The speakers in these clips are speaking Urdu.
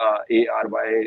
ARY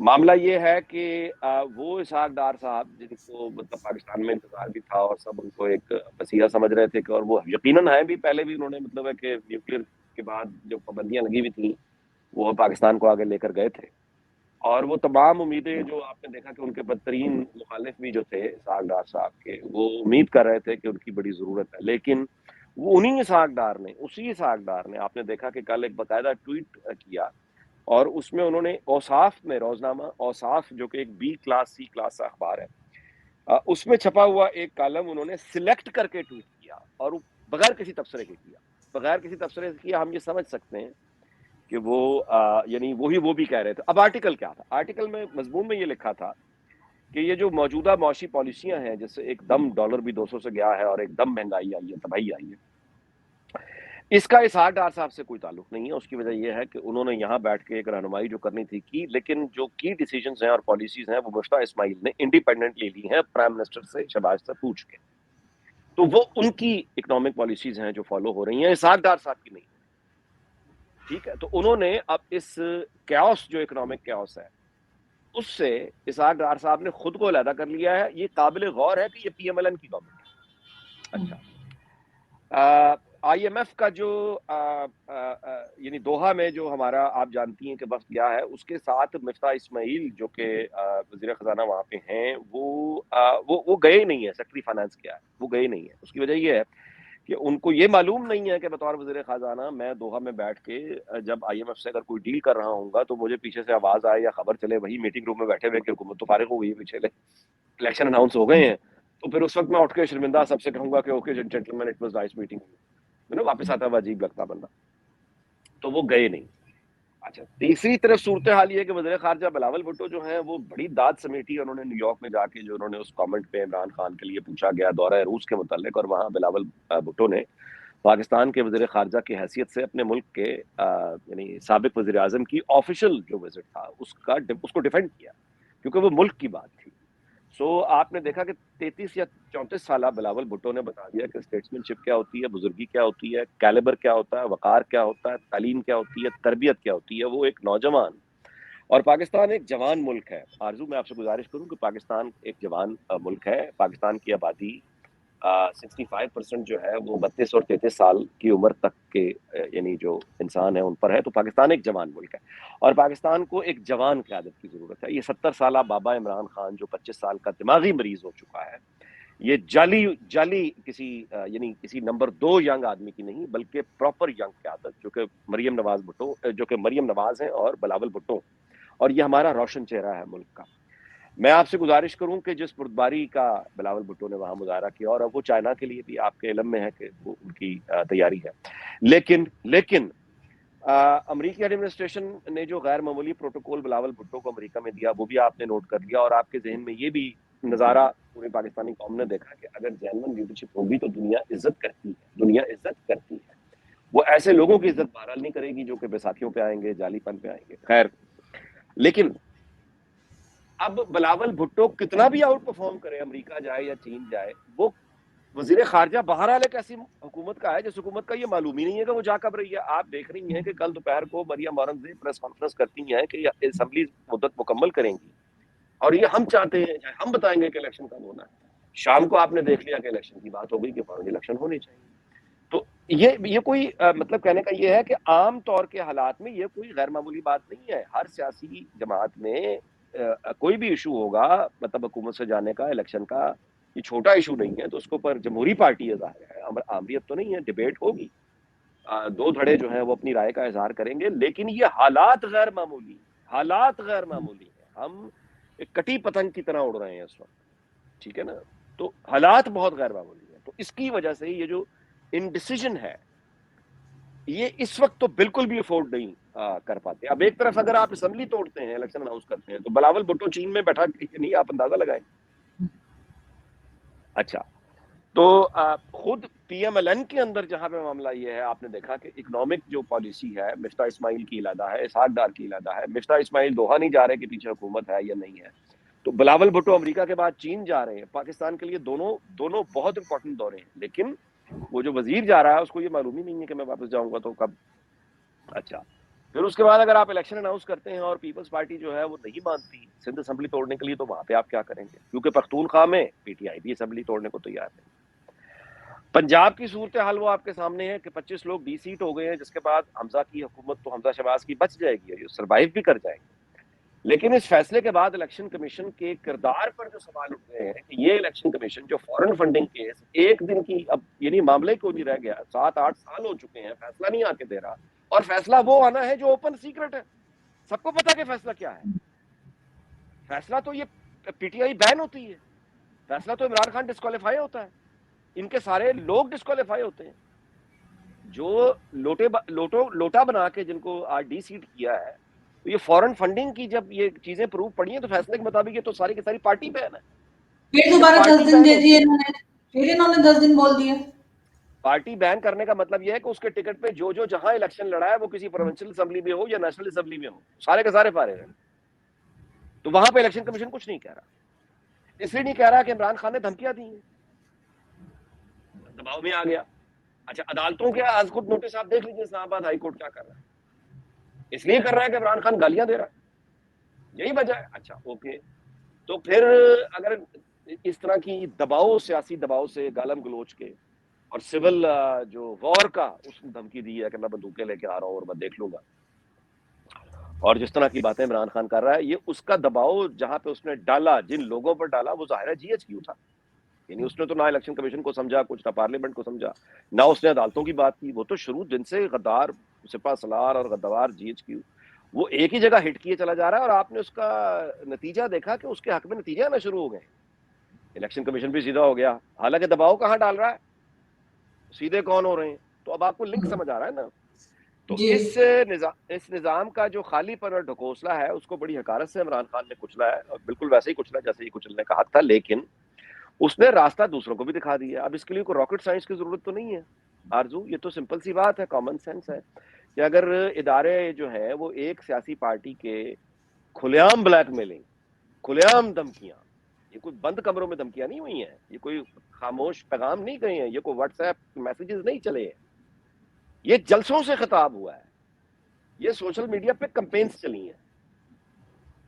معاملہ یہ ہے کہ وہ اسحاق ڈار صاحب جن کو مطلب پاکستان میں انتظار بھی تھا اور سب ان کو ایک مسیحا سمجھ رہے تھے کہ، اور وہ یقیناً ہیں بھی، پہلے بھی انہوں نے مطلب ہے کہ نیوکلیر کے بعد جو پابندیاں لگی ہوئی تھیں وہ پاکستان کو آگے لے کر گئے تھے، اور وہ تمام امیدیں جو آپ نے دیکھا کہ ان کے بدترین مخالف بھی جو تھے اسحاق ڈار صاحب کے، وہ امید کر رہے تھے کہ ان کی بڑی ضرورت ہے، لیکن وہ انہی اسی اسحاق ڈار نے آپ نے دیکھا کہ کل ایک باقاعدہ ٹویٹ کیا، اور اس میں انہوں نے اوصاف میں، روزنامہ اوصاف جو کہ ایک بی کلاس سی کلاس اخبار ہے، اس میں چھپا ہوا ایک کالم انہوں نے سلیکٹ کر کے ٹویٹ کیا، اور بغیر کسی تبصرے کے کیا، بغیر کسی تبصرے کے کیا۔ ہم یہ سمجھ سکتے ہیں کہ وہ یعنی وہ بھی کہہ رہے تھے۔ اب آرٹیکل کیا تھا؟ آرٹیکل میں مضمون میں یہ لکھا تھا کہ یہ جو موجودہ معاشی پالیسیاں ہیں، جیسے ایک دم ڈالر بھی 200 سے گیا ہے اور ایک دم مہنگائی آئی ہے، تباہی آئی ہے، اس کا اسحاق ڈار صاحب سے کوئی تعلق نہیں ہے۔ اس کی وجہ یہ ہے کہ انہوں نے یہاں بیٹھ کے ایک رہنمائی جو کرنی تھی کی، لیکن جو کی ڈیسیجنز ہیں اور پالیسیز ہیں وہ مشتاق اسماعیل نے انڈیپینڈنٹلی لی ہیں، پرائم منسٹر سے، شہباز سے پوچھ کے، تو وہ ان کی اکنامک پالیسیز ہیں جو فالو ہو رہی ہیں، اسحاق ڈار صاحب کی نہیں۔ ٹھیک ہے، تو انہوں نے اب اس کیوس جو اکنامک کیوس ہے اس سے اسحاق ڈار صاحب نے خود کو علیحدہ کر لیا ہے۔ یہ قابل غور ہے کہ یہ پی ایم ایل این کی گورنمنٹ ہے۔ اچھا، آئی ایم ایف کا جو یعنی دوحہ میں جو ہمارا آپ جانتی ہیں کہ وقت گیا ہے، اس کے ساتھ مفتاح اسماعیل جو کہ وزیر خزانہ وہاں پہ ہیں، وہ گئے ہی نہیں ہیں۔ سیکٹری فائنانس کیا ہے، وہ گئے نہیں ہیں۔ اس کی وجہ یہ ہے کہ ان کو یہ معلوم نہیں ہے کہ بطور وزیر خزانہ میں دوحہ میں بیٹھ کے جب آئی ایم ایف سے اگر کوئی ڈیل کر رہا ہوں گا تو مجھے پیچھے سے آواز آئے یا خبر چلے وہی میٹنگ روم میں بیٹھے ہوئے کہ حکومت تو فارغ ہو گئی ہے، پیچھے لے الیکشن اناؤنس ہو گئے ہیں، تو پھر اس وقت میں اٹھ کے شرمندہ سب سے کہوں گا کہ okay gentlemen it was nice meeting, واپس آتا ہوا عجیب لگتا بندہ۔ تو وہ گئے نہیں۔ اچھا، تیسری طرف صورتحال یہ ہے کہ وزیر خارجہ بلاول بھٹو جو ہیں وہ بڑی داد سمیٹی، انہوں نے نیو یارک میں جا کے جو انہوں نے اس کامنٹ پہ عمران خان کے لیے پوچھا گیا دورہ روس کے متعلق، اور وہاں بلاول بھٹو نے پاکستان کے وزیر خارجہ کی حیثیت سے اپنے ملک کے یعنی سابق وزیر اعظم کی آفیشل جو وزٹ تھا اس کو ڈیفینڈ کیا، کیونکہ وہ ملک کی بات تھی۔ سو آپ نے دیکھا کہ 33 یا 34 سالہ بلاول بھٹو نے بتا دیا کہ اسٹیٹسمین شپ کیا ہوتی ہے، بزرگی کیا ہوتی ہے، کیلیبر کیا ہوتا ہے، وقار کیا ہوتا ہے، تعلیم کیا ہوتی ہے، تربیت کیا ہوتی ہے۔ وہ ایک نوجوان، اور پاکستان ایک جوان ملک ہے۔ آرزو میں آپ سے گزارش کروں کہ پاکستان ایک جوان ملک ہے۔ پاکستان کی آبادی 65% جو ہے وہ 32 اور 33 سال کی عمر تک کے یعنی جو انسان ہے ان پر ہے، تو پاکستان ایک جوان ملک ہے، اور پاکستان کو ایک جوان قیادت کی ضرورت ہے۔ یہ 70 سالہ بابا عمران خان جو 25 سال کا دماغی مریض ہو چکا ہے، یہ جعلی کسی یعنی کسی نمبر 2 ینگ آدمی کی نہیں، بلکہ پراپر ینگ قیادت جو کہ مریم نواز ہیں اور بلاول بھٹو، اور یہ ہمارا روشن چہرہ ہے ملک کا۔ میں آپ سے گزارش کروں کہ جس بردباری کا بلاول بھٹو نے وہاں مظاہرہ کیا، اور اب وہ چائنا کے لیے بھی آپ کے علم میں ہے کہ وہ ان کی تیاری ہے، لیکن امریکی ایڈمنسٹریشن نے جو غیر معمولی پروٹوکول بلاول بھٹو کو امریکہ میں دیا وہ بھی آپ نے نوٹ کر لیا، اور آپ کے ذہن میں یہ بھی نظارہ پوری پاکستانی قوم نے دیکھا کہ اگر جینوئن لیڈرشپ ہوگی تو دنیا عزت کرتی ہے۔ وہ ایسے لوگوں کی عزت بہرحال نہیں کرے گی جو کہ بیساکھیوں پہ آئیں گے، جعلی پن پہ آئیں گے۔ خیر، لیکن اب بلاول بھٹو کتنا بھی آؤٹ پرفارم کرے، امریکہ جائے یا چین جائے، وہ وزیر خارجہ بہرحال ایک ایسی حکومت کا ہے جس حکومت کا یہ معلوم ہی نہیں ہے کہ وہ جا کب رہی ہے۔ آپ دیکھ رہی ہیں کہ کل دوپہر کو مریم اورنگزیب پریس کانفرنس کرتی ہیں کہ اسمبلی مدت مکمل کریں گی، اور یہ ہم چاہتے ہیں، ہم بتائیں گے کہ الیکشن کب ہونا ہے۔ شام کو آپ نے دیکھ لیا کہ الیکشن کی بات ہو گئی کہ فوراً الیکشن ہونے چاہیے۔ تو یہ کوئی مطلب کہنے کا یہ ہے کہ عام طور کے حالات میں یہ کوئی غیر معمولی بات نہیں ہے۔ ہر سیاسی جماعت میں کوئی بھی ایشو ہوگا مطلب حکومت سے جانے کا، الیکشن کا، یہ چھوٹا ایشو نہیں ہے، تو اس کے اوپر جمہوری پارٹی ہے، ظاہر ہے آمریت تو نہیں ہے، ڈیبیٹ ہوگی، دو دھڑے جو ہیں وہ اپنی رائے کا اظہار کریں گے، لیکن یہ حالات غیر معمولی ہیں۔ ہم ایک کٹی پتنگ کی طرح اڑ رہے ہیں اس وقت، ٹھیک ہے نا؟ تو حالات بہت غیر معمولی ہیں، تو اس کی وجہ سے یہ جو انڈیسیژن ہے یہ اس وقت تو بالکل بھی افورڈ نہیں کر پاتے۔ اب ایک طرف اگر آپ اسمبلی توڑتے ہیں، الیکشن اناؤنس کرتے ہیں، تو بلاول بھٹو چین میں بیٹھا نہیں، آپ اندازہ لگائیں۔ اچھا، تو خود پی ایم ایل این کے اندر جہاں پہ معاملہ یہ ہے، آپ نے دیکھا کہ اکنامک جو پالیسی ہے مفتاح اسماعیل کی علیحدہ ہے، اسحاق ڈار کی علیحدہ ہے۔ مفتاح اسماعیل دوحہ نہیں جا رہے کہ پیچھے حکومت ہے یا نہیں ہے، تو بلاول بھٹو امریکہ کے بعد چین جا رہے ہیں۔ پاکستان کے لیے دونوں بہت امپورٹنٹ دورے ہیں، لیکن وہ جو وزیر جا رہا ہے اس کو یہ معلوم ہی نہیں ہے کہ میں واپس جاؤں گا تو کب۔ اچھا، پھر اس کے بعد اگر آپ الیکشن اناؤنس کرتے ہیں اور پیپلز پارٹی جو ہے وہ نہیں مانتی سندھ اسمبلی توڑنے کے لیے، تو وہاں پہ آپ کیا کریں گے؟ کیونکہ پختونخوا میں پی ٹی آئی بھی اسمبلی توڑنے کو تیار ہے. پنجاب کی صورتحال وہ آپ کے سامنے ہے کہ 25 لوگ 20 سیٹ ہو گئے ہیں، جس کے بعد حمزہ کی حکومت تو حمزہ شہباز کی بچ جائے گی، سروائیو بھی کر جائیں گے. لیکن اس فیصلے کے بعد الیکشن کمیشن کے کردار پر جو سوال اٹھ رہے ہیں کہ یہ الیکشن کمیشن جو فورن فنڈنگ کیس ایک دن کی، اب یعنی معاملے کو نہیں رہ گیا، 7-8 سال ہو چکے ہیں، فیصلہ نہیں آ کے دے رہا. اور فیصلہ وہ آنا ہے جو اوپن سیکرٹ ہے، سب کو پتا کہ فیصلہ کیا ہے. فیصلہ تو یہ پی ٹی آئی بین ہوتی ہے، فیصلہ تو عمران خان ڈسکوالیفائی ہوتا ہے، ان کے سارے لوگ ڈسکوالیفائی ہوتے ہیں. جو لوٹا بنا کے جن کو آج ڈی سیٹ کیا ہے، تو یہ فورن فنڈنگ کی جب یہ چیزیں پروو پڑی ہیں تو فیصلے کے مطابق یہ تو ساری کی ساری پارٹی بین ہے. پھر جب دوبارہ 10 پارٹی دن بین دے ہوتی دیے ہے، انہوں نے 10 دن بول دیے. پارٹی بین کرنے کا مطلب یہ ہے کہ اس کے ٹکٹ پہ جو جہاں الیکشن لڑا ہے وہ کسی پروونشل اسمبلی میں ہو یا نیشنل اسمبلی میں ہو، سارے کے سارے فارغ ہیں. تو وہاں پہ الیکشن کمیشن کچھ نہیں کہہ رہا، اس لیے نہیں کہہ رہا کہ عمران خان نے دھمکیاں دی ہیں، دباؤ میں آ گیا. اچھا، عدالتوں کے آج خود نوٹس آپ دیکھ لیجیے اسلام آباد ہائی کورٹ کیا کر رہا ہے. اس لیے کر رہا ہے کہ عمران خان گالیاں دے رہا ہے، یہی وجہ ہے. اچھا اوکے، تو پھر اگر اس طرح کی دباؤ، سیاسی دباؤ سے، گالم گلوچ کے اور سول جو وار کا اس نے دھمکی دی ہے کہ میں بندوقیں لے کے آ رہا ہوں اور میں دیکھ لوں گا، اور جس طرح کی باتیں عمران خان کر رہا ہے، یہ اس کا دباؤ جہاں پہ اس نے ڈالا، جن لوگوں پر ڈالا، وہ ظاہر ہے جی ایچ کیو تھا. یعنی اس نے تو نہ الیکشن کمیشن کو سمجھا کچھ، نہ پارلیمنٹ کو سمجھا، نہ اس نے عدالتوں کی بات کی. وہ تو شروع دن سے غدار سپہ سالار اور غدار جی ایچ کیو وہ ایک ہی جگہ ہٹ کیے چلا جا رہا ہے. اور آپ نے اس کا نتیجہ دیکھا کہ اس کے حق میں نتیجے آنا شروع ہو گئے. الیکشن کمیشن بھی سیدھا ہو گیا، حالانکہ دباؤ کہاں ڈال رہا ہے، سیدھے کون ہو رہے ہیں. تو اب آپ کو لنک سمجھ آ رہا ہے نا. تو جی اس نظام کا جو خالی پن اور ڈھکوسلا ہے، اس کو بڑی حقارت سے عمران خان نے کچلا ہے، اور بالکل ویسے ہی کچلا جیسے ہی کچلنے کا حق تھا. لیکن اس نے راستہ دوسروں کو بھی دکھا دیا. اب اس کے لیے کوئی راکٹ سائنس کی ضرورت تو نہیں ہے آرزو، یہ تو سمپل سی بات ہے، کامن سینس ہے کہ اگر ادارے جو ہے وہ ایک سیاسی پارٹی کے کھلے عام بلیک میلنگ، کھلے عام دھمکیاں، یہ کوئی بند کمروں میں دھمکیاں نہیں ہوئی ہیں، یہ کوئی خاموش پیغام نہیں گئے ہیں، یہ کوئی واٹس ایپ میسیجز نہیں چلے ہیں، یہ جلسوں سے خطاب ہوا ہے، یہ سوشل میڈیا پہ کمپینز چلی ہیں،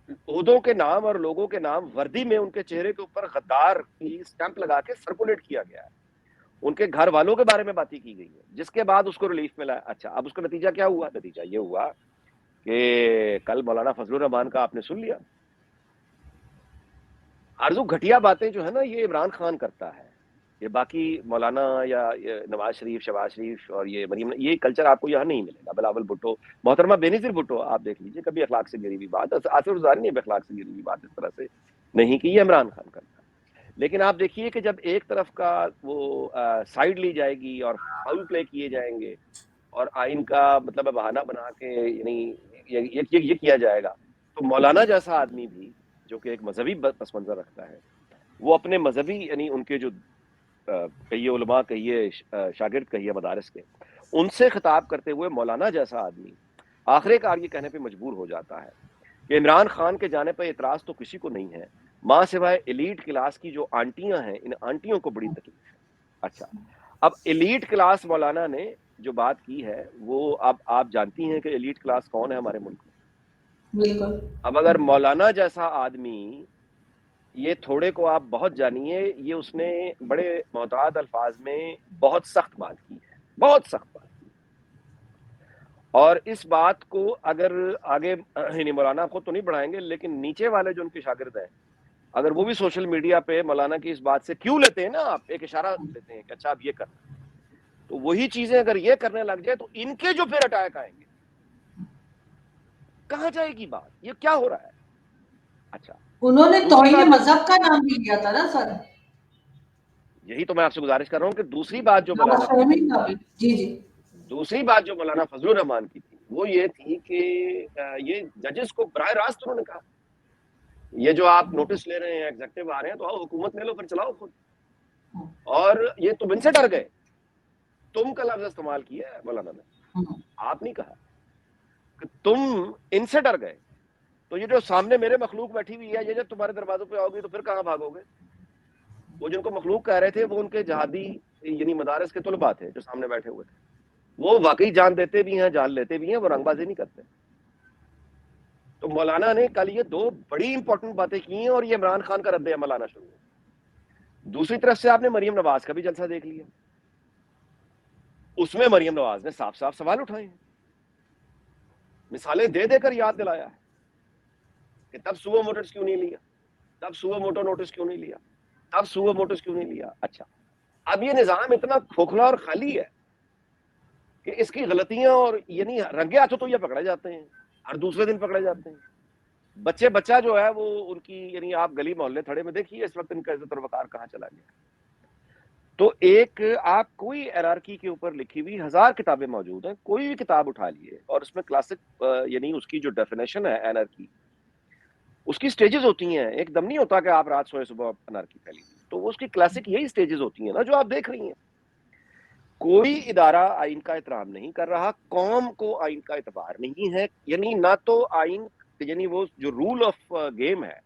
عہدوں کے نام اور لوگوں کے نام وردی میں ان کے چہرے کے اوپر غدار کی سٹیمپ لگا کے سرکولیٹ کیا گیا ہے، ان کے گھر والوں کے بارے میں باتیں کی گئی ہے، جس کے بعد اس کو ریلیف ملا. اچھا، اب اس کا نتیجہ کیا ہوا؟ نتیجہ یہ ہوا کہ کل مولانا فضل الرحمان کا آپ نے سن لیا. آرزو، گھٹیا باتیں جو ہے نا یہ عمران خان کرتا ہے، یہ باقی مولانا یا نواز شریف، شہباز شریف اور یہ مریم، یہ کلچر آپ کو یہاں نہیں ملے گا. بلاول بھٹو، محترمہ بینظیر بھٹو آپ دیکھ لیجئے، کبھی اخلاق سے گری ہوئی بات، آصف رضوانی نے بھی اخلاق سے گری ہوئی بات اس طرح سے نہیں کی، یہ عمران خان کرتا ہے. لیکن آپ دیکھیے کہ جب ایک طرف کا وہ سائیڈ لی جائے گی اور فاؤل پلے کیے جائیں گے اور آئین کا مطلب بہانہ بنا کے یعنی یہ کیا جائے گا، تو مولانا جیسا آدمی بھی جو کہ ایک مذہبی پس منظر رکھتا ہے، وہ اپنے مذہبی یعنی ان کے جو کہیے علماء، کہیے شاگرد، کہیے مدارس کے، ان سے خطاب کرتے ہوئے مولانا جیسا آدمی آخر کار یہ کہنے پہ مجبور ہو جاتا ہے کہ عمران خان کے جانے پہ اعتراض تو کسی کو نہیں ہے، ماں سوائے ایلیٹ کلاس کی جو آنٹیاں ہیں، ان آنٹیوں کو بڑی تکلیف ہے. اچھا، اب ایلیٹ کلاس مولانا نے جو بات کی ہے وہ اب آپ جانتی ہیں کہ ایلیٹ کلاس کون ہے ہمارے ملک میں. بالکل. اب اگر مولانا جیسا آدمی، یہ تھوڑے کو آپ بہت جانیے، یہ اس نے بڑے محتاط الفاظ میں بہت سخت بات کی ہے، بہت سخت بات کی. اور اس بات کو اگر آگے یعنی مولانا خود تو نہیں بڑھائیں گے، لیکن نیچے والے جو ان کے شاگرد ہیں، اگر وہ بھی سوشل میڈیا پہ مولانا کی اس بات سے کیوں لیتے ہیں نا، آپ ایک اشارہ لیتے ہیں کہ اچھا اب یہ کرنا ہے، تو وہی چیزیں اگر یہ کرنے لگ جائے تو ان کے جو پھر اٹیک آئیں گے، کہاں جائے گی بات؟ یہ کیا ہو رہا ہے؟ اچھا، انہوں نے دوسری توہین بات، مذہب کا نام بھی لیا تھا نا سر. یہی تو میں آپ سے گزارش کر رہا ہوں کہ دوسری بات جو مولانا فہمی کا بھی. جی جی. دوسری بات جو مولانا فضل الرحمان کی تھی وہ یہ تھی کہ یہ ججز کو براہ راست انہوں نے کہا، یہ جو آپ نوٹس لے رہے ہیں، ایگزیکٹو آ رہے ہیں، تو آؤ حکومت لے لو، پھر چلاؤ خود. اور یہ تم ان سے ڈر گئے، تم کا لفظ استعمال کیا ہے مولانا نے، آپ نہیں کہا کہ تم ان سے ڈر گئے. تو یہ جو سامنے میرے مخلوق بیٹھی ہوئی ہے، یہ جب تمہارے دروازوں پہ آؤ گی تو پھر کہاں بھاگو گے؟ وہ جن کو مخلوق کہہ رہے تھے وہ ان کے جہادی یعنی مدارس کے طلباء تھے جو سامنے بیٹھے ہوئے تھے. وہ واقعی جان دیتے بھی ہیں, جان لیتے بھی ہیں, وہ رنگ بازی نہیں کرتے. تو مولانا نے کل یہ دو بڑی امپورٹنٹ باتیں کی ہیں اور یہ عمران خان کا رد عمل آنا شروع ہو. دوسری طرف سے آپ نے مریم نواز کا بھی جلسہ دیکھ لیا, اس میں مریم نواز نے صاف صاف سوال اٹھائے ہیں, مثالیں دے دے کر یاد دلایا ہے کہ تب سوو موٹرز کیوں نہیں لیا, تب سوو موٹو نوٹس کیوں نہیں لیا, تب سوو موٹرز کیوں نہیں لیا. اچھا, اب یہ نظام اتنا کھوکھلا اور خالی ہے کہ اس کی غلطیاں اور یعنی رنگے ہاتھوں تو یہ پکڑے جاتے ہیں, ہر دوسرے دن پکڑے جاتے ہیں. بچہ جو ہے وہ ان کی یعنی آپ گلی محلے تھڑے میں دیکھیے اس وقت ان کا عزت اور وقار کہاں چلا گیا. تو ایک آپ کوئی ایرارکی کے اوپر لکھی ہوئی 1000 کتابیں موجود ہیں, کوئی بھی کتاب اٹھا لیے اور اس میں کلاسک یعنی اس کی جو ڈیفینیشن ہے انارکی, اس کی سٹیجز ہوتی ہیں. ایک دم نہیں ہوتا کہ آپ رات سوئے صبح انارکی پھیلی, تو اس کی کلاسک یہی سٹیجز ہوتی ہیں نا جو آپ دیکھ رہی ہیں. کوئی ادارہ آئین کا احترام نہیں کر رہا, قوم کو آئین کا اعتبار نہیں ہے, یعنی نہ تو آئین یعنی وہ جو رول آف گیم ہے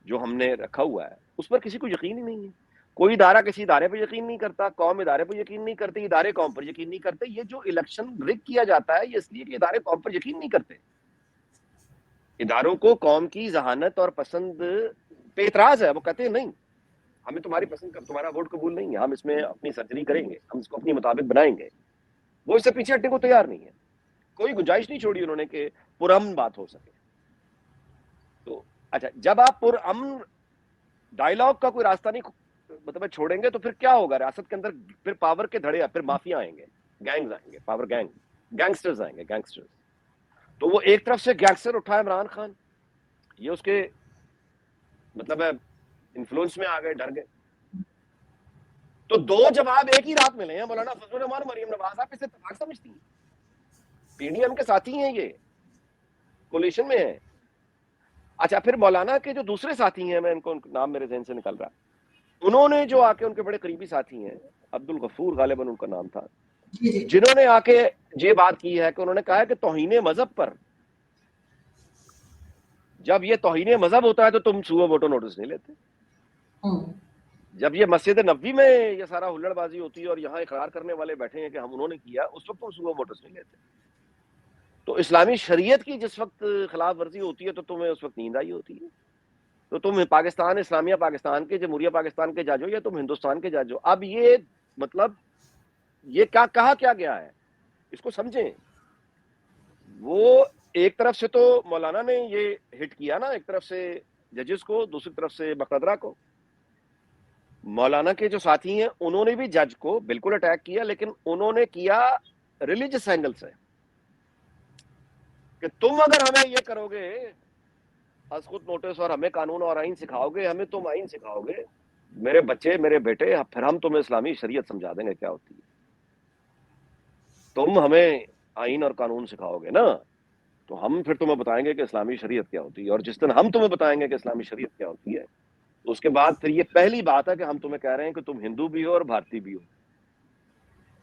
جو ہم نے رکھا ہوا ہے اس پر کسی کو یقین ہی نہیں ہے. کوئی ادارہ کسی ادارے پہ یقین نہیں کرتا, قوم ادارے پہ یقین نہیں کرتی, ادارے قوم پر یقین نہیں کرتے. یہ جو الیکشن رگ کیا جاتا ہے یہ اس لیے کہ ادارے قوم پر یقین نہیں کرتے. اداروں کو قوم کی ذہانت اور پسند پہ اعتراض ہے, وہ کہتے ہیں نہیں ہمیں تمہاری پسند کا تمہارا ووٹ قبول نہیں ہے, ہم اس میں اپنی سرجری کریں گے, ہم اس کو اپنی مطابق بنائیں گے. وہ اس سے پیچھے ہٹنے کو تیار نہیں ہے, کوئی گنجائش نہیں چھوڑی انہوں نے کہ پرامن بات ہو سکے. تو اچھا, جب آپ پرامن ڈائلاگ کا کوئی راستہ نہیں مطلب چھوڑیں گے تو پھر کیا ہوگا ریاست کے اندر؟ پھر پاور کے دھڑے, پھر مافیا آئیں گے, گینگز آئیں گے, پاور گینگ, گینگسٹرز آئیں گے, گینگسٹرز. تو وہ ایک طرف سے گینگسٹر اٹھا عمران خان, یہ اس کے مطلب انفلوئنس میں آ گئے, ڈر گئے. تو دو جواب ایک ہی رات میں لے ہیں مولانا فضل الرحمان مریم نواز. آپ اسے اتفاق سمجھتی ہیں؟ پی ڈی ایم کے ساتھی ہیں, یہ کولیشن میں ہیں. اچھا, پھر مولانا کے جو دوسرے ساتھی ہیں, میں ان کو نام میرے ذہن سے نکل رہا, انہوں نے جو آ کے ان کے بڑے قریبی ساتھی ہیں, عبد الغفور غالباً ان کا نام تھا, جنہوں نے آ کے یہ بات کی ہے کہ انہوں نے کہا ہے کہ توہین مذہب پر جب یہ توہین مذہب ہوتا ہے تو تم سوو موٹو نوٹس نہیں لیتے. جب یہ مسجد نبوی میں یہ سارا ہلڑ بازی ہوتی ہے اور یہاں اقرار کرنے والے بیٹھے ہیں کہ ہم انہوں نے کیا, اس وقت تم سوو موٹس نہیں لیتے. تو اسلامی شریعت کی جس وقت خلاف ورزی ہوتی ہے تو تمہیں اس وقت نیند آئی ہوتی ہے. تو تم پاکستان اسلامیہ پاکستان کے, جمہوریہ پاکستان کے جج ہو یا تم ہندوستان کے جج ہو. اب یہ مطلب یہ کیا کہا کیا گیا ہے, اس کو سمجھیں. وہ ایک طرف سے تو مولانا نے یہ ہٹ کیا نا, ایک طرف سے ججز کو, دوسری طرف سے مقتدرہ کو. مولانا کے جو ساتھی ہیں انہوں نے بھی جج کو بالکل اٹیک کیا, لیکن انہوں نے کیا ریلیجس اینگل سے کہ تم اگر ہمیں یہ کرو گے از خود نوٹس اور ہمیں قانون اور آئین سکھاؤ گے, ہمیں تم آئین سکھاؤ گے, میرے بچے میرے بیٹے, پھر ہم تمہیں اسلامی شریعت سمجھا دیں گے کیا ہوتی ہے. تم ہمیں آئین اور قانون سکھاؤ گے نا تو ہم پھر تمہیں بتائیں گے کہ اسلامی شریعت کیا ہوتی ہے. اور جس دن ہم تمہیں بتائیں گے کہ اسلامی شریعت کیا ہوتی ہے تو اس کے بعد پھر یہ پہلی بات ہے کہ ہم تمہیں کہہ رہے ہیں کہ تم ہندو بھی ہو اور بھارتی بھی ہو.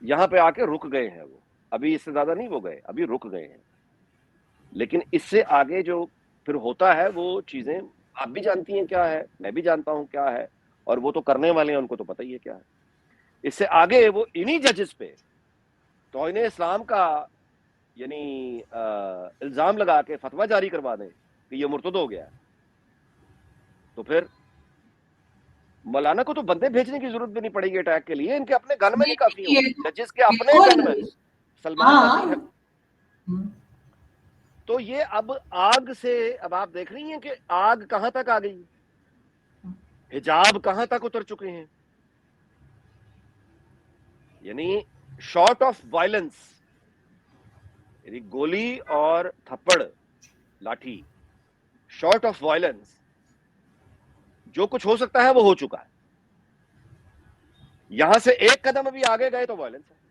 یہاں پہ آ کے رک گئے ہیں وہ, ابھی اس سے زیادہ نہیں وہ گئے, ابھی رک گئے ہیں. لیکن اس سے آگے جو پھر ہوتا ہے وہ چیزیں آپ بھی جانتی ہیں کیا ہے, میں بھی جانتا ہوں کیا ہے, اور وہ تو کرنے والے ہیں ان کو تو پتہ ہی ہے کیا ہے. اس سے آگے وہ انہی ججز پہ توہین اسلام کا یعنی الزام لگا کے فتویٰ جاری کروا دیں کہ یہ مرتد ہو گیا, تو پھر مولانا کو تو بندے بھیجنے کی ضرورت بھی نہیں پڑے گی اٹیک کے لیے, ان کے اپنے گن مین ہی کافی ہوں گے, ججز کے اپنے گن مین. سلمان نذیر ہے. تو یہ اب آگ سے, اب آپ دیکھ رہی ہیں کہ آگ کہاں تک آ گئی, حجاب کہاں تک اتر چکے ہیں. یعنی شارٹ آف وائلنس, یعنی گولی اور تھپڑ لاٹھی, شارٹ آف وائلنس جو کچھ ہو سکتا ہے وہ ہو چکا ہے. یہاں سے ایک قدم ابھی آگے گئے تو وائلنس ہے.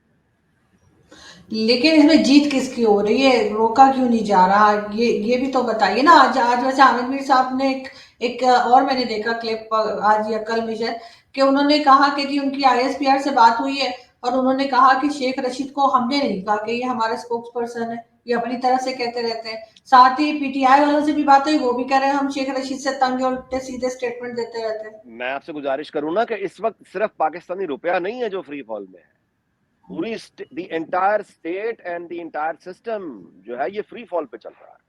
لیکن اس میں جیت کس کی ہو رہی ہے, روکا کیوں نہیں جا رہا, یہ بھی تو بتائیے نا. آج ویسے عامر میر صاحب نے ایک اور میں نے دیکھا کلپ آج یا کل میں شاید, کہ انہوں نے کہا کہ جی ان کی آئی ایس پی آر سے بات ہوئی ہے اور انہوں نے کہا کہ شیخ رشید کو ہم نے نہیں کہا کہ یہ ہمارا اسپوکس پرسن ہے, یہ اپنی طرف سے کہتے رہتے ہیں. ساتھ ہی پی ٹی آئی والوں سے بھی بات ہوئی, وہ بھی کہہ رہے ہیں ہم شیخ رشید سے تنگ ہیں, الٹے سیدھے اسٹیٹمنٹ دیتے رہتے ہیں. میں آپ سے گزارش کروں نا کہ اس وقت صرف پاکستانی روپیہ نہیں ہے جو فری فال میں ہے, پوری the entire state and the entire system جو ہے یہ فری فال پہ چل رہا ہے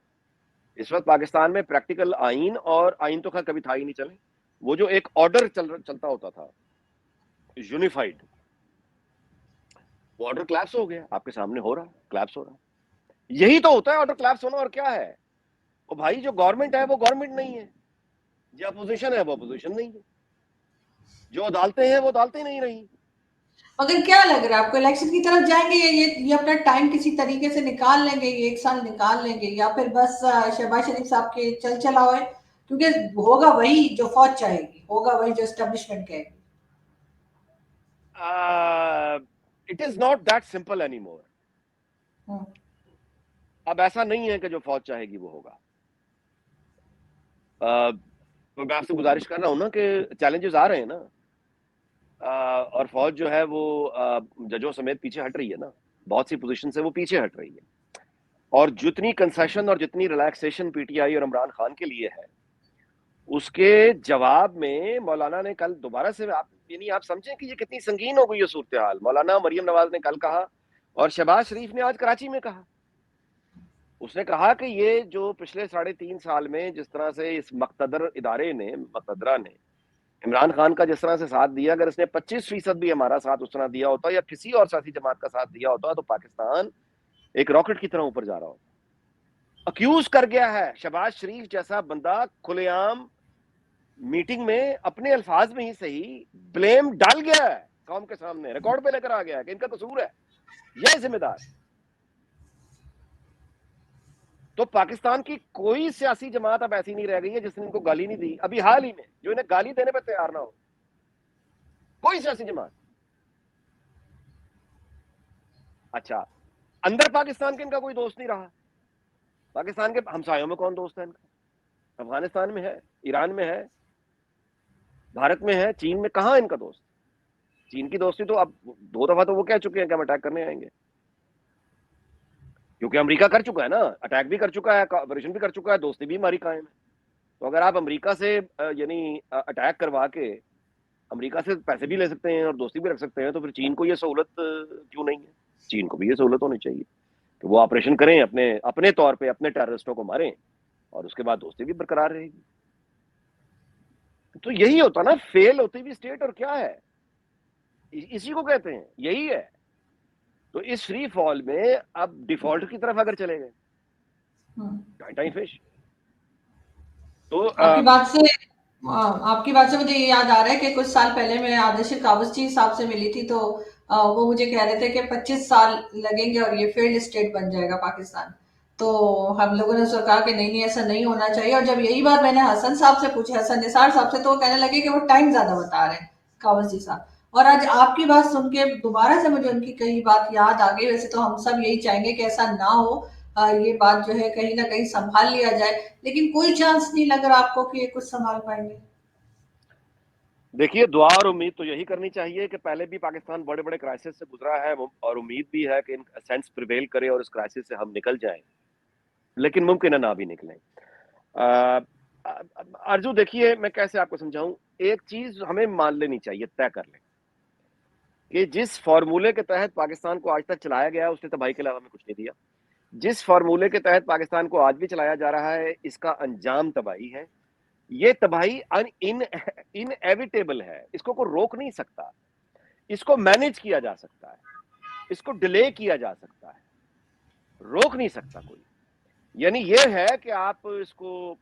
اس وقت پاکستان میں. پریکٹیکل آئین، اور آئین تو خیر کبھی تھا ہی نہیں، چلے وہ جو ایک آرڈر چلتا ہوتا تھا یونیفائڈ، وہ آرڈر کلیپس ہو گیا، آپ کے سامنے ہو رہا، کلیپس ہو رہا. یہی تو ہوتا ہے آرڈر کلیپس ہونا، اور کیا ہے. وہ بھائی جو گورنمنٹ ہے وہ گورنمنٹ نہیں ہے، جو اپوزیشن ہے وہ اپوزیشن نہیں ہے، جو عدالتیں ہیں وہ عدالتیں نہیں رہی. مگر کیا لگ رہا ہے آپ کو، الیکشن کی طرف جائیں گے، یہ اپنا ٹائم کسی طریقے سے نکال لیں گے، یہ 1 سال نکال لیں گے، یا پھر بس شہباز شریف صاحب کے چلا ہوئے؟ کیونکہ ہوگا وہی جو فوج چاہے گی، ہوگا وہی جو اسٹیبلشمنٹ کہے گی. It is not that simple any more. اب ایسا نہیں ہے کہ جو فوج چاہے گی وہ ہوگا. میں آپ سے گزارش کر رہا ہوں نا کہ چیلنجز آ رہے ہیں نا، اور فوج جو ہے وہ ججوں سمیت پیچھے ہٹ رہی ہے نا، بہت سی پوزیشن سے وہ پیچھے ہٹ رہی ہے. اور جتنی کنسیشن اور جتنی ریلیکسیشن پی ٹی آئی اور عمران خان کے لیے ہے، اس کے جواب میں مولانا نے کل دوبارہ سے، آپ سمجھیں کہ یہ کتنی سنگین ہو گئی ہے صورتحال. مولانا مریم نواز نے کل کہا، اور شہباز شریف نے آج کراچی میں کہا. اس نے کہا کہ یہ جو پچھلے 3.5 سال میں جس طرح سے اس مقتدرہ نے عمران خان کا جس طرح سے ساتھ دیا، اگر اس نے 25% بھی ہمارا ساتھ اس طرح دیا ہوتا یا کسی اور سیاسی جماعت کا ساتھ دیا ہوتا تو پاکستان ایک راکٹ کی طرح اوپر جا رہا ہوتا. اکیوز کر گیا ہے شہباز شریف جیسا بندہ کھلے عام میٹنگ میں اپنے الفاظ میں ہی صحیح بلیم ڈال گیا ہے قوم کے سامنے، ریکارڈ پہ لے کر آ گیا ہے کہ ان کا قصور ہے، یہ ذمہ دار. تو پاکستان کی کوئی سیاسی جماعت اب ایسی نہیں رہ گئی ہے جس نے ان کو گالی نہیں دی ابھی حال ہی میں، جو انہیں گالی دینے پہ تیار نہ ہو. کوئی سیاسی جماعت. اچھا، اندر پاکستان کے ان کا کوئی دوست نہیں رہا. پاکستان کے ہمسایوں میں کون دوست ہے ان کا؟ افغانستان میں ہے، ایران میں ہے، بھارت میں ہے، چین میں کہاں ان کا دوست؟ چین کی دوستی تو اب 2 دفعہ تو وہ کہہ چکے ہیں کہ ہم اٹیک کرنے آئیں گے، کیونکہ امریکہ کر چکا ہے نا، اٹیک بھی کر چکا ہے، آپریشن بھی کر چکا ہے، دوستی بھی ہماری قائم ہے. تو اگر آپ امریکہ سے یعنی اٹیک کروا کے امریکہ سے پیسے بھی لے سکتے ہیں اور دوستی بھی رکھ سکتے ہیں، تو پھر چین کو یہ سہولت کیوں نہیں ہے؟ چین کو بھی یہ سہولت ہونی چاہیے کہ وہ آپریشن کریں، اپنے طور پہ اپنے ٹیررسٹوں کو ماریں، اور اس کے بعد دوستی بھی برقرار رہے گی. تو یہی ہوتا نا فیل ہوتی بھی اسٹیٹ، اور کیا ہے، اسی کو کہتے ہیں، یہی ہے. تو اس فری فال میں اب ڈیفالٹ کی طرف اگر چلے گئے ٹائم فش. تو آپ کی بات سے مجھے یہ یاد آ رہا ہے کہ کچھ سال پہلے میں عادل کاوسچی صاحب سے ملی تھی، تو وہ مجھے کہہ رہے تھے کہ 25 سال لگیں گے اور یہ فیلڈ اسٹیٹ بن جائے گا پاکستان. تو ہم لوگوں نے کہا کہ نہیں ایسا نہیں ہونا چاہیے. اور جب یہی بات میں نے حسن صاحب سے پوچھی، حسن نثار صاحب سے، تو وہ کہنے لگے کہ وہ ٹائم زیادہ بتا رہے ہیں کاوسچی صاحب. اور آج آپ کی بات سن کے دوبارہ سے مجھے ان کی کئی بات یاد آ گئی. ویسے تو ہم سب یہی چاہیں گے کہ ایسا نہ ہو، یہ بات جو ہے کہیں نہ کہیں سنبھال لیا جائے، لیکن کوئی چانس نہیں لگ رہا آپ کو کہ یہ کچھ سنبھال پائیں گے؟ دیکھیے، دعا اور امید تو یہی کرنی چاہیے کہ پہلے بھی پاکستان بڑے بڑے کرائسس سے گزرا ہے، اور امید بھی ہے کہ ان سینس پریویل کرے اور اس کرائسس سے ہم نکل جائیں، لیکن ممکن ہے نہ بھی نکلیں. آرزو دیکھیے، میں کیسے آپ کو سمجھاؤں، ایک چیز ہمیں مان لینی چاہیے، طے کر لیں کہ جس فارمولے کے تحت پاکستان کو آج تک چلایا گیا اس نے تباہی کے علاوہ ہمیں کچھ نہیں دیا. جس فارمولے کے تحت پاکستان کو آج بھی چلایا جا رہا ہے اس کا انجام تباہی ہے. یہ تباہی انیویٹیبل ہے، اس کو کوئی روک نہیں سکتا. اس کو مینج کیا جا سکتا ہے، اس کو ڈیلے کیا جا سکتا ہے، روک نہیں سکتا کوئی. یعنی یہ ہے کہ آپ اس کو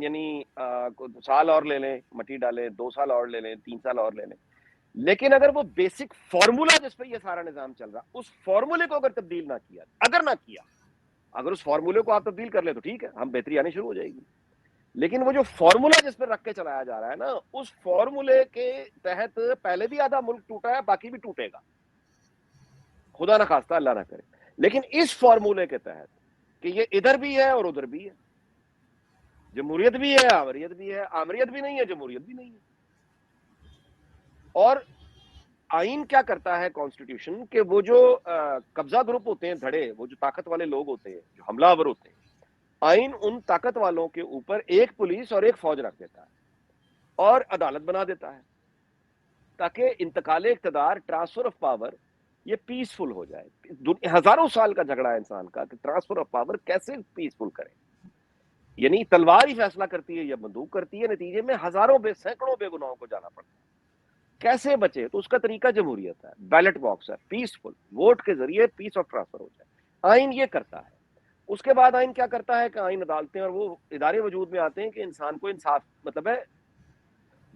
یعنی 1 سال اور لے لیں، مٹی ڈالیں، 2 سال اور لے لیں، 3 سال اور لے لیں، لیکن اگر وہ بیسک فارمولا جس پہ یہ سارا نظام چل رہا، اس فارمولے کو اگر تبدیل نہ کیا، اگر اس فارمولے کو آپ تبدیل کر لیں تو ٹھیک ہے، ہم بہتری آنی شروع ہو جائے گی. لیکن وہ جو فارمولا جس پر رکھ کے چلایا جا رہا ہے نا، اس فارمولے کے تحت پہلے بھی آدھا ملک ٹوٹا ہے، باقی بھی ٹوٹے گا، خدا نہ خواستہ، اللہ نہ کرے. لیکن اس فارمولے کے تحت کہ یہ ادھر بھی ہے اور ادھر بھی ہے، جمہوریت بھی ہے، آمریت بھی ہے، آمریت بھی نہیں ہے، جمہوریت بھی نہیں ہے. اور آئین کیا کرتا ہے، کانسٹیٹیوشن، کہ وہ جو قبضہ گروپ ہوتے ہیں، دھڑے، وہ جو طاقت والے لوگ ہوتے ہیں، جو حملہ آور ہوتے ہیں، آئین ان طاقت والوں کے اوپر ایک پولیس اور ایک فوج رکھ دیتا ہے اور عدالت بنا دیتا ہے، تاکہ انتقال اقتدار، ٹرانسفر آف پاور، یہ پیسفل ہو جائے. ہزاروں سال کا جھگڑا ہے انسان کا کہ ٹرانسفر آف پاور کیسے پیسفل کریں. یعنی تلوار ہی فیصلہ کرتی ہے یا بندوق کرتی ہے, نتیجے میں ہزاروں سینکڑوں بے گناہوں کو جانا پڑتا ہے. کیسے بچے؟ تو اس کا طریقہ جمہوریت ہے, بیلٹ باکس ہے, پیسفل ووٹ کے ذریعے پیس آف ٹرانسفر ہو جائے. آئین یہ کرتا ہے. اس کے بعد آئین کیا کرتا ہے کہ آئین عدالتیں اور وہ ادارے وجود میں آتے ہیں کہ انسان کو انصاف, مطلب ہے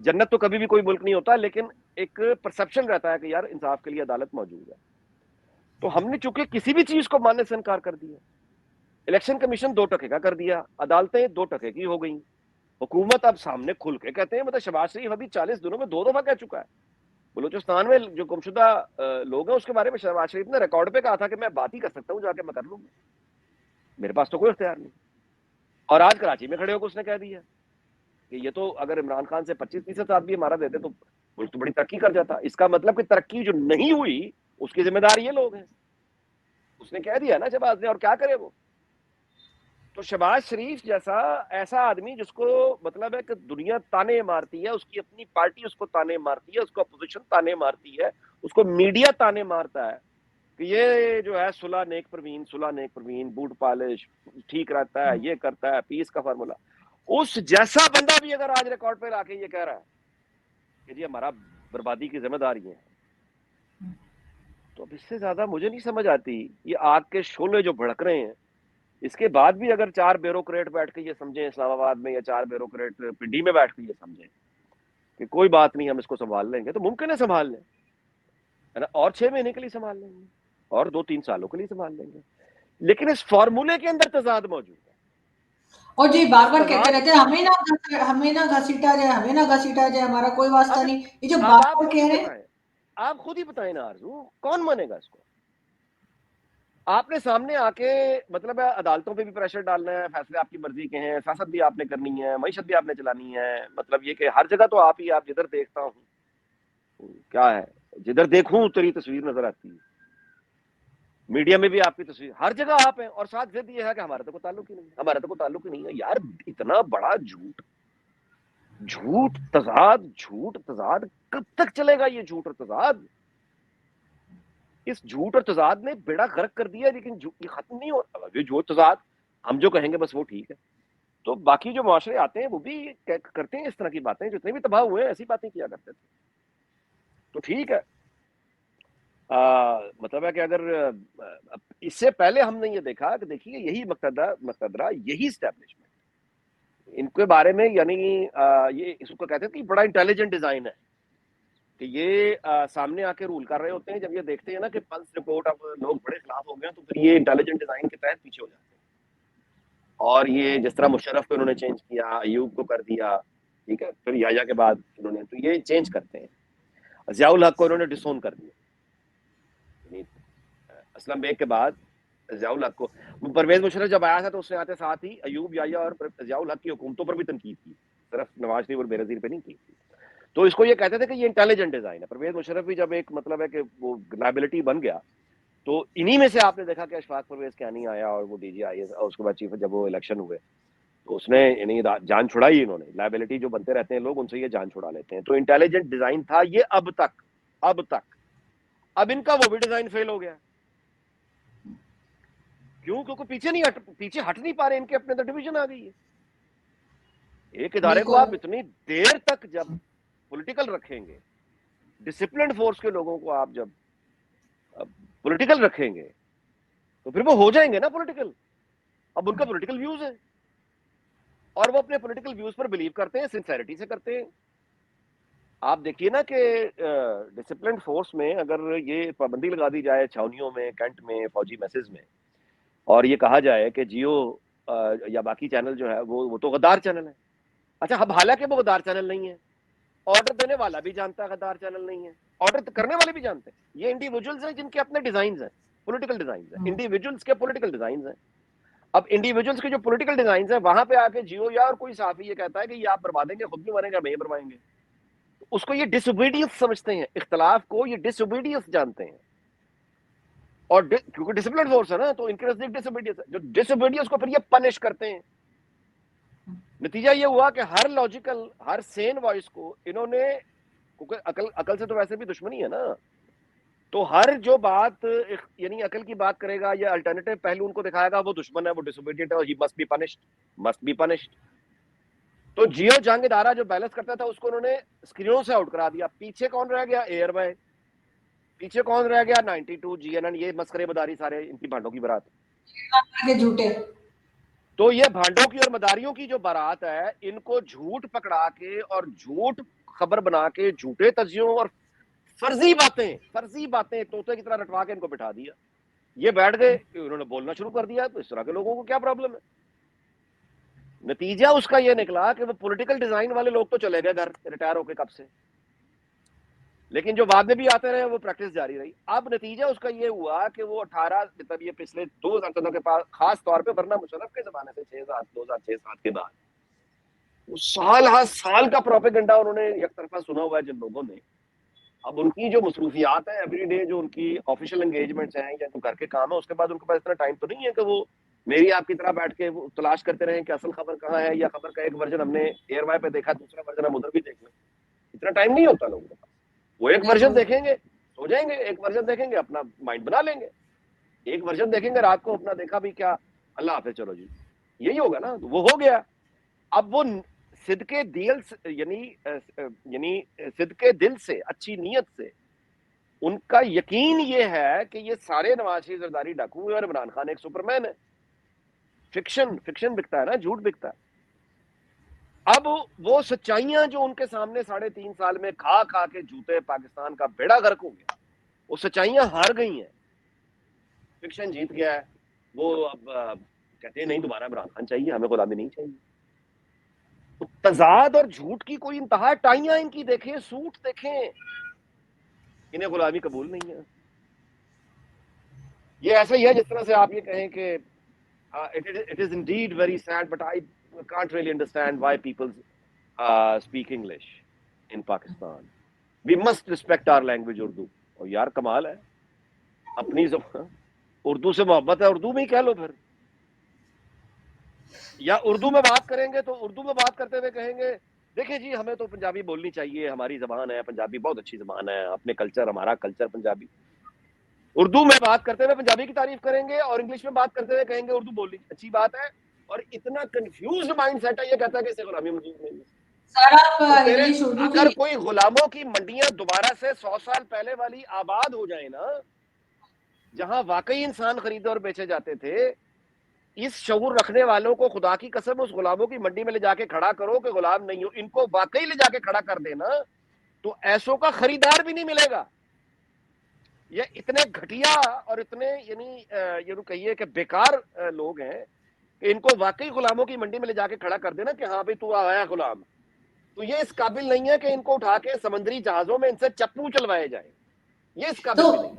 جنت تو کبھی بھی کوئی ملک نہیں ہوتا, لیکن ایک پرسپشن رہتا ہے کہ یار انصاف کے لیے عدالت موجود ہے. تو ہم نے چونکہ کسی بھی چیز کو ماننے سے انکار کر دیا, الیکشن کمیشن 2% کا کر دیا, عدالتیں 2% کی ہو گئیں, حکومت اب سامنے کھل کے کہتے ہیں, مطلب شہباز شریف ابھی 40 دنوں میں 2 دفعہ کہہ چکا ہے. بلوچستان میں جو گمشدہ لوگ ہیں اس کے بارے میں شہباز شریف نے ریکارڈ پہ کہا تھا کہ میں بات ہی کر سکتا ہوں, جا کے میں کر لوں گا, میرے پاس تو کوئی اختیار نہیں. اور آج کراچی میں کھڑے ہو کے اس نے کہہ دیا کہ یہ تو اگر عمران خان سے 25% آدمی ہمارا دیتے تو ملک تو بڑی ترقی کر جاتا. اس کا مطلب کہ ترقی جو نہیں ہوئی اس کی ذمہ دار یہ لوگ ہیں. اس نے کہہ دیا نا شہباز نے, اور کیا کرے وہ. تو شہباز شریف جیسا ایسا آدمی جس کو مطلب ہے کہ دنیا تانے مارتی ہے, اس کی اپنی پارٹی اس کو تانے مارتی ہے, اس کو اپوزیشن تانے مارتی ہے, اس کو میڈیا تانے مارتا ہے کہ یہ جو ہے صلح نیک پروین بوٹ پالش ٹھیک رہتا ہے, یہ کرتا ہے پیس کا فارمولا. اس جیسا بندہ بھی اگر آج ریکارڈ پہ لا کے یہ کہہ رہا ہے کہ جی ہمارا بربادی کی ذمہ داری ہے, تو اب اس سے زیادہ مجھے نہیں سمجھ آتی. یہ آگ کے شعلے جو بھڑک رہے ہیں, اس کے بعد بھی اگر 4 بیوروکریٹ بیٹھ کے یہ سمجھیں اسلام آباد میں, یا 4 بیوروکریٹ پنڈی میں بیٹھ کے یہ سمجھیں کہ کوئی بات نہیں ہم اس کو سنبھال لیں گے, تو ممکن ہے سنبھال لیں, ہے نا, اور 6 مہینے کے لیے سنبھال لیں گے, اور 2-3 سالوں کے لیے سنبھال لیں گے, لیکن اس فارمولے کے اندر تضاد موجود ہے. اور جی بار بار کہتے رہتے ہیں ہمیں نہ گھسیٹا جائے, ہمارا کوئی واسطہ اب نہیں. یہ جو اب بار آپ بار خود کہہ ہی رہے ہیں, بتائیں, آپ خود ہی بتائیں نا آرزو, کون مانے گا اس کو؟ آپ نے سامنے آ کے مطلب ہے عدالتوں پہ بھی پریشر ڈالنا ہے, فیصلے آپ کی مرضی کے ہیں, سیاست بھی آپ نے کرنی ہے, معیشت بھی آپ نے چلانی ہے, مطلب یہ کہ ہر جگہ تو آپ ہی, آپ جدھر دیکھتا ہوں کیا ہے, جدھر دیکھوں تیری تصویر نظر آتی ہے, میڈیا میں بھی آپ کی تصویر, ہر جگہ آپ ہیں, اور ساتھ ضد یہ ہے کہ ہمارا تو کوئی تعلق ہی نہیں ہے, ہمارا تو کوئی تعلق ہی نہیں ہے. یار اتنا بڑا جھوٹ تضاد کب تک چلے گا؟ یہ جھوٹ اور تضاد, اس جھوٹ اور تضاد نے بیڑا غرق کر دیا, لیکن یہ ختم نہیں ہو رہا. یہ جھوٹ تضاد ہم جو کہیں گے بس وہ ٹھیک ہے, تو باقی جو معاشرے آتے ہیں وہ بھی کرتے ہیں اس طرح کی باتیں, جتنے بھی تباہ ہوئے ہیں ایسی باتیں کیا کرتے تھے. تو ٹھیک ہے, مطلب ہے کہ اگر اس سے پہلے ہم نے یہ دیکھا کہ دیکھیے یہی مقتدرہ یہی اسٹیبلشمنٹ ان کے بارے میں, یعنی یہ اس کو کہتے ہیں کہ بڑا انٹیلیجنٹ ڈیزائن ہے کہ یہ سامنے آ کے رول کر رہے ہوتے ہیں. جب یہ دیکھتے ہیں نا کہ پلس رپورٹ اب لوگ بڑے خلاف ہو گئے ہیں, تو پھر یہ انٹیلیجنٹ ڈیزائن کے تحت پیچھے ہو جاتے ہیں. اور یہ جس طرح مشرف کو انہوں نے چینج کیا, ایوب کو کر دیا, ٹھیک ہے, پھر یحییٰ کے بعد انہوں نے, تو یہ چینج کرتے ہیں. ضیاء الحق کو انہوں نے ڈسون کر دیا, اسلم بیگ کے بعد ضیاء الحق کو, پرویز مشرف جب آیا تھا تو اس نے آتے ساتھ ہی ایوب, یحییٰ اور ضیاء الحق کی حکومتوں پر بھی تنقید کی, صرف نواز شریف اور بینظیر پہ نہیں کی. تو اس کو یہ کہتے تھے کہ یہ انٹیلیجنٹ ڈیزائن ہے. پرویز مشرف بھی جب ایک مطلب ہے کہ وہ لائبلٹی بن گیا, تو انہی میں سے آپ نے دیکھا کہ اشفاق پرویز کیا نہیں آیا, اور وہ ڈی جی آئی, اور اس کے بعد چیف جب وہ الیکشن ہوئے تو اس نے یعنی جان چھڑائی. انہوں نے لائبلٹی جو بنتے رہتے ہیں لوگ, ان سے یہ جان چھڑا لیتے ہیں. تو انٹیلیجنٹ ڈیزائن تھا یہ اب تک. اب ان کا وہ بھی ڈیزائن فیل ہو گیا. کیوں؟ کیونکہ پیچھے ہٹ نہیں پا رہے, ان کے اپنے اندر ڈویژن آ گئی ہے. ایک ادارے کو آپ اتنی دیر تک جب پولیٹیکل رکھیں گے, ڈسپلنڈ فورس کے لوگوں کو آپ جب پولیٹیکل رکھیں گے, تو پھر وہ ہو جائیں گے نا پولیٹیکل. اب ان کا پولیٹیکل ویوز ہے, اور وہ اپنے پولیٹیکل ویوز پر بلیو کرتے ہیں, سنسیریٹی سے کرتے ہیں. آپ دیکھیے نا کہ ڈسپلنڈ فورس میں اگر یہ پابندی لگا دی جائے چھاونیوں میں, کینٹ میں, فوجی میسز میں, اور یہ کہا جائے کہ جیو یا باقی چینل جو ہے وہ تو غدار چینل ہے. اچھا, اب حالانکہ وہ غدار چینل نہیں ہے, آرڈر دینے والا بھی جانتا ہے غدار چینل نہیں ہے, آرڈر کرنے والے بھی جانتے ہیں. یہ انڈیویجولز ہیں جن کے اپنے ڈیزائنز ہیں, پولیٹیکل ڈیزائنز ہیں, انڈیویجولز کے پولیٹیکل ڈیزائنز ہیں. اب انڈیویجولز کے جو پولیٹیکل ڈیزائنز ہیں وہاں پہ آ کے جیو یا اور کوئی صحافی یہ کہتا ہے کہ یہ آپ بربادیں گے, خود بھی مریں گے, ہمیں بربائیں گے, اس کو یہ ڈس اوبیڈینس سمجھتے ہیں. اختلاف کو یہ ڈس اوبیڈینس جانتے ہیں, اور کیونکہ ڈسپلن فورس ہے نا, تو ان کے نزدیک ڈس اوبیڈینس ہے. جو ڈس اوبیڈینس کو پھر یہ پنش کرتے ہیں. نتیجہ یہ ہوا کہ ہر لاجیکل, ہر سین وائس کو انہوں نے, کیونکہ عقل سے تو ویسے بھی دشمنی ہے نا, تو ہر جو بات یعنی عقل کی بات کرے گا یا الٹرنیٹیو پہلو ان کو دکھائے گا وہ دشمن ہے, وہ ڈس اوبیڈینٹ ہے, اور ہی مسٹ بی پنشڈ. تو جیو جنگ ادارہ جو بیلنس کرتا تھا اس کو انہوں نے اسکرینوں سے آؤٹ کرا دیا. پیچھے کون رہ گیا؟ ایئر بائی. پیچھے کون رہ گیا؟ 92 GNN. یہ مسخرے مداری سارے ان کی بھانڈوں کی برات. کے جھوٹے. تو یہ بھانڈوں کی اور مداریوں کی جو بارات ہے, ان کو جھوٹ پکڑا کے اور جھوٹ خبر بنا کے جھوٹے تجزیوں اور فرضی باتیں طوطے کی طرح رٹوا کے ان کو بٹھا دیا. یہ بیٹھ گئے, انہوں نے بولنا شروع کر دیا. تو اس طرح کے لوگوں کو کیا پرابلم ہے؟ نتیجہ اس کا یہ نکلا کہ وہ پولیٹیکل ڈیزائن والے لوگ تو چلے گئے گھر ریٹائر ہو کے کب سے, لیکن جو بعد میں بھی آتے رہے وہ پریکٹس جاری رہی. اب نتیجہ اس کا یہ ہوا کہ وہ 18 مطلب یہ پچھلے 2000 کے پاس خاص طور پہ, ورنہ مشرف کے زمانے سے 2006-7 کے بعد سال ہر سال کا پروپیگنڈا انہوں نے یک طرفہ سنا ہوا ہے جن لوگوں نے. اب ان کی جو مصروفیات ہیں ایوری ڈے, جو ان کی آفیشیل انگیجمنٹس ہیں یا جو گھر کے کام ہے, اس کے بعد ان کے پاس اتنا ٹائم تو نہیں ہے کہ وہ میری آپ کی طرح بیٹھ کے وہ تلاش کرتے رہیں کہ اصل خبر کہاں ہے, یا خبر کا ایک ورژن ہم نے ایئر وائی پہ دیکھا, دوسرا ورژن ہم ادھر بھی دیکھ لیں. اتنا ٹائم نہیں ہوتا لوگوں کے پاس. وہ ایک ورژن دیکھیں گے سو جائیں گے, ایک ورژن دیکھیں گے اپنا مائنڈ بنا لیں گے, ایک ورژن دیکھیں گے رات کو اپنا دیکھا بھی کیا, اللہ حافظ چلو جی, یہی ہوگا نا. وہ ہو گیا. اب وہ صدقے دل یعنی صدقے دل سے, اچھی نیت سے ان کا یقین یہ ہے کہ یہ سارے نواز شریف زرداری ڈاکو ہیں اور عمران خان ایک سپرمین ہے. فکشن بکتا ہے نا, جھوٹ بکتا ہے. اب وہ سچائیاں جو ان کے سامنے 3.5 سال میں کھا کھا کے جھوٹے پاکستان کا بیڑا غرق ہو گیا, وہ سچائیاں ہار گئی ہیں. فکشن جیت گیا ہے. وہ اب کہتے ہیں نہیں دوبارہ عمران خان چاہیے, ہمیں غلامی نہیں چاہیے. تضاد اور جھوٹ کی کوئی انتہا, ٹائیاں ان کی دیکھیں, سوٹ دیکھیں, انہیں غلامی قبول نہیں ہے. یہ ایسا ہی ہے جس طرح سے آپ یہ کہیں کہ it is indeed very sad but I can't really understand why people speak English in Pakistan. We must respect our language Urdu. اور یار کمال ہے, اپنی زبان اردو سے محبت ہے, اردو میں ہی کہہ لو پھر. یا اردو میں بات کریں گے تو اردو میں بات کرتے ہوئے کہیں گے دیکھیں جی ہمیں تو پنجابی بولنی چاہیے, ہماری زبان ہے پنجابی, بہت اچھی زبان ہے, اپنے کلچر, ہمارا کلچر پنجابی. اردو میں بات کرتے ہوئے پنجابی کی تعریف کریں گے, اور انگلش میں بات کرتے ہوئے کہیں گے اردو بولنی اچھی بات ہے. اور اتنا کنفیوزڈ مائنڈ سیٹ ہے, یہ کہتا ہے کہ اسے غلامی منظور نہیں ہے. سر آپ انگلش اردو کی, اگر کوئی غلاموں کی منڈیاں دوبارہ سے 100 سال پہلے والی آباد ہو جائیں نا, جہاں واقعی انسان خریدے اور بیچے جاتے تھے, اس شعور رکھنے والوں کو خدا کی قسم اس غلاموں کی منڈی میں لے جا کے کھڑا کرو کہ غلام نہیں ہو, ان کو واقعی لے جا کے کھڑا کر دینا تو ایسوں کا خریدار بھی نہیں ملے گا. یہ اتنے گھٹیا اور اتنے یعنی کہیے کہ بیکار لوگ ہیں کہ ان کو واقعی غلاموں کی منڈی میں لے جا کے کھڑا کر دینا کہ ہاں بھائی تو آیا غلام, تو یہ اس قابل نہیں ہے کہ ان کو اٹھا کے سمندری جہازوں میں ان سے چپو چلوائے جائیں. یہ اس قابل تو بھی نہیں.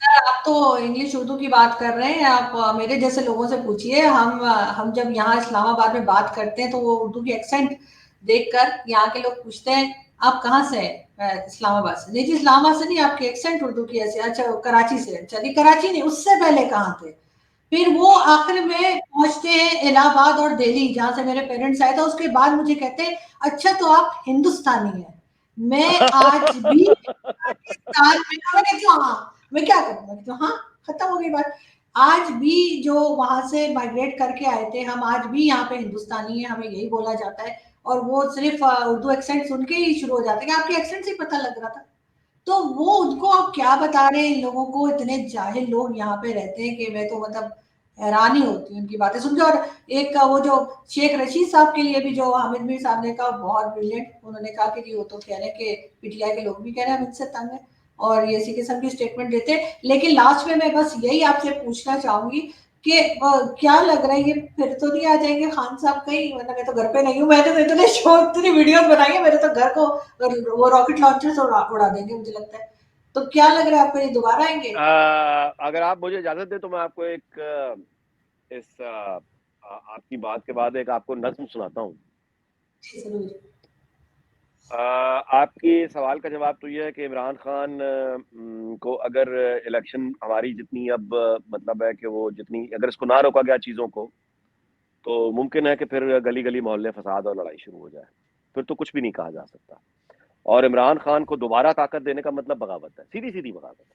سر آپ تو انگلش اردو کی بات کر رہے ہیں, آپ میرے جیسے لوگوں سے پوچھیے, ہم جب یہاں اسلام آباد میں بات کرتے ہیں تو وہ اردو کی ایکسنٹ دیکھ کر یہاں کے لوگ پوچھتے ہیں آپ کہاں سے ہیں, اسلام آباد سے. نہیں جی اسلام آباد سے نہیں, آپ کی ایکسنٹ اردو کی ایسے. اچھا کراچی سے, اچھا نہیں کراچی نہیں, اس سے پہلے کہاں تھے؟ پھر وہ آخر میں پہنچتے ہیں الہ آباد اور دہلی جہاں سے میرے پیرنٹس آئے تھے. اس کے بعد مجھے کہتے ہیں اچھا تو آپ ہندوستانی ہیں. میں آج بھی پاکستان میں کہتی ہوں ہاں, میں کیا کروں, میں کہتی ہوں ہاں, ختم ہو گئی بات. آج بھی جو وہاں سے مائگریٹ کر کے آئے تھے, ہم آج بھی یہاں پہ ہندوستانی ہیں, ہمیں یہی بولا جاتا ہے. اور وہ صرف اردو ایکسنٹ سن کے ہی شروع ہو جاتے ہیں کہ آپ کے ایکسنٹ سے ہی پتہ لگ رہا تھا. تو وہ ان کو آپ کیا بتا رہے ہیں, ان لوگوں کو, اتنے جاہل لوگ یہاں پہ رہتے ہیں کہ میں تو مطلب حیران ہی ہوتی ہوں ان کی باتیں سن کے. اور ایک وہ جو شیخ رشید صاحب کے لیے بھی جو حامد میر صاحب نے کہا بہت بریلینٹ, انہوں نے کہا کہ جی وہ تو کہہ رہے ہیں کہ پی ٹی آئی کے لوگ بھی کہہ رہے ہیں ہم ان سے تنگ ہیں, اور یہ اسی قسم کی اسٹیٹمنٹ دیتے. لیکن لاسٹ میں بس یہی آپ سے پوچھنا چاہوں گی کہ کیا لگ رہا ہے یہ پھر تو نہیں آ جائیں گے خان صاحب کہیں, ورنہ میں تو گھر پہ نہیں ہوں, میں تو اتنے شو اتنی ویڈیوز بنائی ہیں, میرے تو گھر کو وہ راکٹ لانچر سے اڑا دیں گے مجھے لگتا ہے. تو کیا لگ رہا ہے آپ کو یہ دوبارہ آئیں گے؟ اگر آپ مجھے اجازت دیں تو میں آپ کو ایک اس آپ کی بات کے بعد ایک آپ کو نظم سناتا ہوں. جی ضرور. آپ کی سوال کا جواب تو یہ ہے کہ عمران خان کو اگر الیکشن ہماری جتنی اب مطلب ہے کہ وہ جتنی اگر اس کو نہ روکا گیا چیزوں کو, تو ممکن ہے کہ پھر گلی گلی محلے فساد اور لڑائی شروع ہو جائے, پھر تو کچھ بھی نہیں کہا جا سکتا. اور عمران خان کو دوبارہ طاقت دینے کا مطلب بغاوت ہے, سیدھی سیدھی بغاوت ہے.